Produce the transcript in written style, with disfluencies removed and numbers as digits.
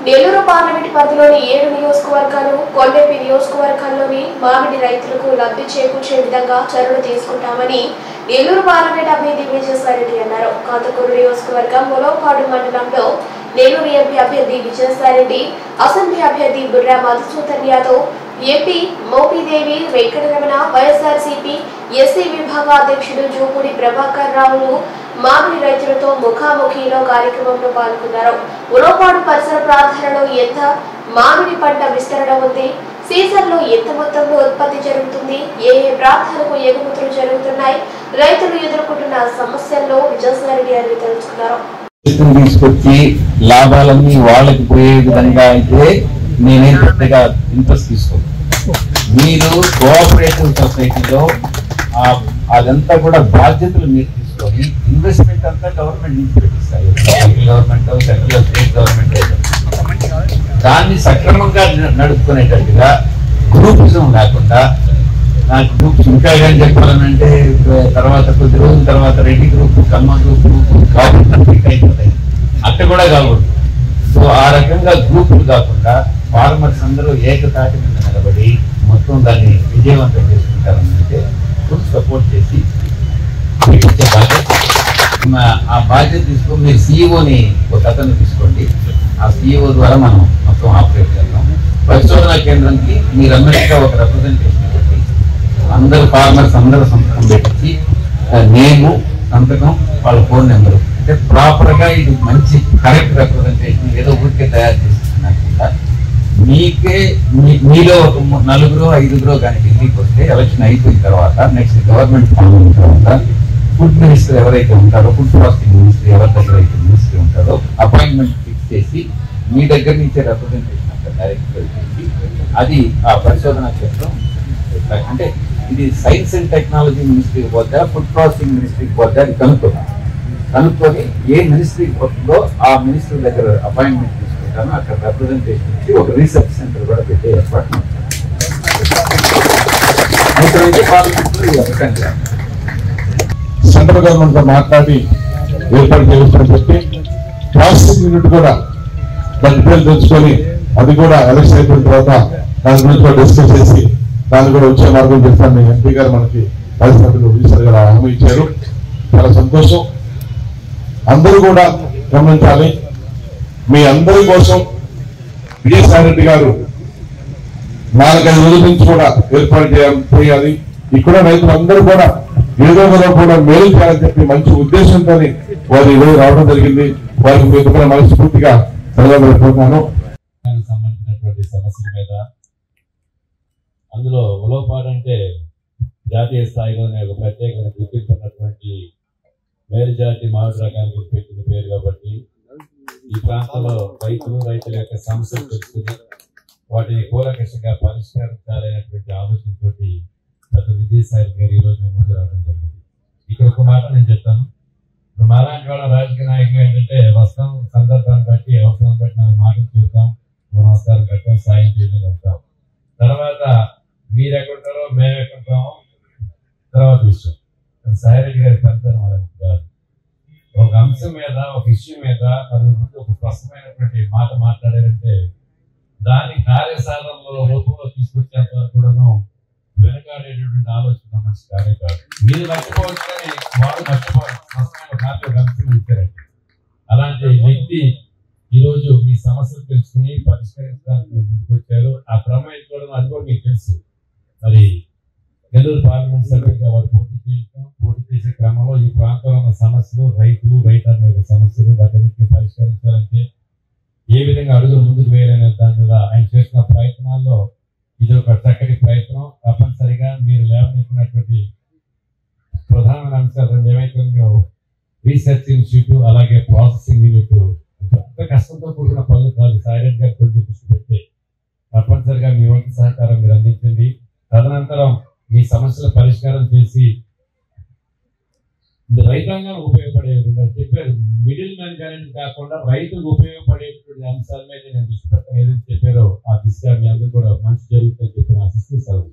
Nellore parliament పరిధిలోని 7 నియోజకవర్గాలు, కొండెపి నియోజకవర్గాల్లోని మామిడి రైతులకు లబ్ధి చేకూర్చే విధంగా చర్యలు తీసుకుంటామని నెల్లూరు పార్లమెంట్ అభ్యర్థి విజయసాయిరెడ్డి అన్నారు. కాతకూరు నియోజకవర్గం ములవపాడు మండలంలో నెల్లూరు ఎంపీ అభ్యర్థి విజయసాయిరెడ్డి, అసెంబ్లీ అభ్యర్థి బుర్రా మధుసూదన్ యాదవ్, ఎంపీ మోపిదేవి వెంకటరమణ, వైఎస్ఆర్సీపీ ఎస్సీ విభాగ అధ్యక్షుడు జూపూడి ప్రభాకర్ రావులు మామిడి రైతులతో ముఖాముఖిలో కార్యక్రమంలో పాల్గొన్నారు. ఉలవపాడు పరిసర ప్రాంతాలలో ఎంత మామిడి పంట విస్తరణ ఉంది, సీజన్లో ఎంత మొత్తంలో ఉత్పత్తి జరుగుతుంది, ఏ ప్రాంతాలకు ఎగుమతులు జరుగుతున్నాయి, రైతులు ఎదుర్కొంటున్న సమస్యల్లో విజయసాయిరెడ్డి అడిగి తెలుసుకున్నారు. తీసుకొచ్చి లాభాలన్నీ వాళ్ళకి పోయే విధంగా అయితే నేనేం పెద్దగా ఇంట్రెస్ట్ తీసుకోను. మీరు కోఆపరేటివ్ సొసైటీలో అదంతా కూడా బాధ్యతలు మీరు తీసుకొని ఇన్వెస్ట్మెంట్ అంతా గవర్నమెంట్ నుంచి పెట్టిస్తాయి. గవర్నమెంట్, సెంట్రల్, స్టేట్ గవర్నమెంట్ దాన్ని సక్రమంగా నడుపుకునేటట్టుగా గ్రూపిజం లేకుండా, నాకు గ్రూప్స్ ఇంకా కానీ చెప్పాలనంటే తర్వాత కొద్ది రోజుల తర్వాత రెడ్డి గ్రూప్, కమ్మ గ్రూప్, అయిపోతాయి. అట్ట కూడా కాకూడదు. సో ఆ రకంగా గ్రూపులు కాకుండా ఫార్మర్స్ అందరూ ఏకతాటి మీద నిలబడి మొత్తం దాన్ని విజయవంతం చేసుకుంటారనంటే ఫుల్ సపోర్ట్ చేసి ఆ బాధ్యత తీసుకొని మీరు సిఇఓని ఒక అతను తీసుకోండి. ఆ సిఇఓ ద్వారా మనం మొత్తం ఆపరేట్ చేద్దాం. పరిశోధనా కేంద్రంకి మీరందరికీ ఒక రిప్రజెంటేషన్ పెట్టి అందరు ఫార్మర్స్ అందరూ సంతకం పెట్టి నేము, సంతకం, వాళ్ళ ఫోన్ నెంబరు, అంటే ప్రాపర్ గా ఇది మంచి కరెక్ట్ రిప్రజెంటేషన్ ఏదో ఊరికే తయారు చేస్తున్నట్టుగా మీకే మీలో ఒక 4-5 కానీ ఢిల్లీకి వస్తే ఎలక్షన్ అయిపోయిన తర్వాత నెక్స్ట్ గవర్నమెంట్ ఫామ్ అయిన తర్వాత ఫుడ్ మినిస్టర్ ఎవరైతే ఉంటారో, ఫుడ్ ప్రాసెసింగ్ మినిస్టర్ ఎవరి దగ్గర అయితే మినిస్టర్ ఉంటారో అపాయింట్మెంట్ ఫిక్స్ చేసి మీ దగ్గర నుంచే రిప్రజెంటేషన్ అంతా డైరెక్ట్ చేసి అది ఆ పరిశోధన క్షేత్రం, అంటే ఇది సైన్స్ అండ్ టెక్నాలజీ మినిస్ట్రీకి పోతే ఫుడ్ ప్రాసెసింగ్ మినిస్ట్రీకి పోతే అది కనుక్కొని ఏ మినిస్ట్రీకి పోతుందో ఆ మినిస్టర్ దగ్గర అపాయింట్మెంట్ తీసుకుంటాను. అక్కడ రిప్రజెంటేషన్ ఇచ్చి ఒక రీసెర్చ్ సెంటర్ కూడా పెట్టే ఏర్పాటు సెంట్రల్ గవర్నమెంట్ తో మాట్లాడి ఏర్పాటు చేస్తామని చెప్పి ప్రాసెసింగ్ యూనిట్ కూడా దాని పేరు తెచ్చుకొని అది కూడా ఎలక్షన్ అయిపోయిన తర్వాత దాని గురించి కూడా డిస్కస్ చేసి దాన్ని కూడా వచ్చే మార్గం చేస్తాను. ఎంపీ గారు మనకి రాజ్యసభలో విజయసాయి గారు హామీ ఇచ్చారు. చాలా సంతోషం. అందరూ కూడా గమనించాలి. మీ అందరి కోసం విజయసాయి రెడ్డి గారు 4-5 రోజుల నుంచి కూడా ఏర్పాటు చేయాలి. ఇక్కడ రైతులందరూ కూడా ఏదో కూడా మేలు చేయాలని చెప్పి మంచి ఉద్దేశంతో వారు ఈరోజు రావడం జరిగింది. వారికి మీరు కూడా మనస్ఫూర్తిగా ధన్యవాదాలు. సంబంధించినటువంటి సమస్యల మీద అందులో ఉలవపాడు అంటే జాతీయ స్థాయిలోనే ఒక ప్రత్యేకమైన గుర్తింపు ఉన్నటువంటి మేలు జాతి మామిడి రకానికి పెట్టిన పేరు కాబట్టి ఈ ప్రాంతంలో రైతుల యొక్క సమస్యలు తెలుసుకుని వాటిని కూలకషంగా పరిష్కరించాలనేటువంటి ఆలోచనతో గత విజయసాయి గారు ఈ రోజు ముందు రావడం జరిగింది. ఇక్కడ ఒక మాట నేను చెప్తాను. ఇప్పుడు మాలాంటి వాళ్ళ రాజకీయ నాయకులు ఏంటంటే వస్తాం, సందర్భాన్ని బట్టి అవసరం బట్టి 4 మాటలు చెబుతాం, నమస్కారం పెట్టాం, సాయం చేయడం వెళ్తాం. తర్వాత మీరు ఎక్కడుంటారో మేము ఎక్కడుంటామో తర్వాత విషయం. సాయిరెడ్డి గారి పనితనం అలాంటి కాదు. ఒక అంశం మీద, ఒక ఇష్యూ మీద ముందు ఒక స్పష్టమైనటువంటి మాట మాట్లాడారంటే దాన్ని కార్యసాధనలో రూపంలో తీసుకొచ్చేంత వరకు కూడాను వెనకాడేటటువంటి ఆలోచన మంచి కార్యం కాదు. మీరు మర్చిపోవచ్చు కానీ వాళ్ళు మర్చిపోవాలి. స్పష్టమైన ఒక అంశం ఇచ్చారండి. అలాంటి వ్యక్తి ఈరోజు మీ సమస్యలు తెలుసుకుని పరిష్కరించడానికి ముందుకు వచ్చారు. ఆ క్రమం కూడా అది కూడా మీకు తెలుసు. మరి నెల్లూరు పార్లమెంట్ సభ్యులుగా వారు పోటీ చేసే క్రమంలో ఈ ప్రాంతంలో ఉన్న సమస్యలు, రైతాంగ సమస్యలు, వాటిని పరిష్కరించాలంటే ఏ విధంగా అడుగులు ముందుకు వేయాలనే దాని మీద ఆయన చేసిన ప్రయత్నాల్లో ఇది ఒక చక్కటి ప్రయత్నం. తప్పనిసరిగా మీరు లేవనెత్తినటువంటి ప్రధానమైన అంశాలు ఏవైతే రీసెర్చ్ ఇన్స్టిట్యూట్ అలాగే ప్రాసెసింగ్ యూనిట్ పెద్ద కష్టంతో కూడిన పనులు కాదు. సాయిరెడ్డి గారు కొంచెం దృష్టి పెట్టి తప్పనిసరిగా మీ వంతు సహకారం మీరు అందించండి. తదనంతరం మీ సమస్యల పరిష్కారం చేసి రైతాంగానికి ఉపయోగపడే విధంగా చెప్పారు. మిడిల్ మ్యాన్ గ్యారెంటీ కాకుండా రైతులకు ఉపయోగపడేటువంటి అంశాల మీద నేను దృష్టి పెట్టడం ఏదైతే చెప్పారో ఆ దిశగా మీ అందరూ కూడా మంచి జరుగుతుందని చెప్పి ఆశిస్తూ సెలవు.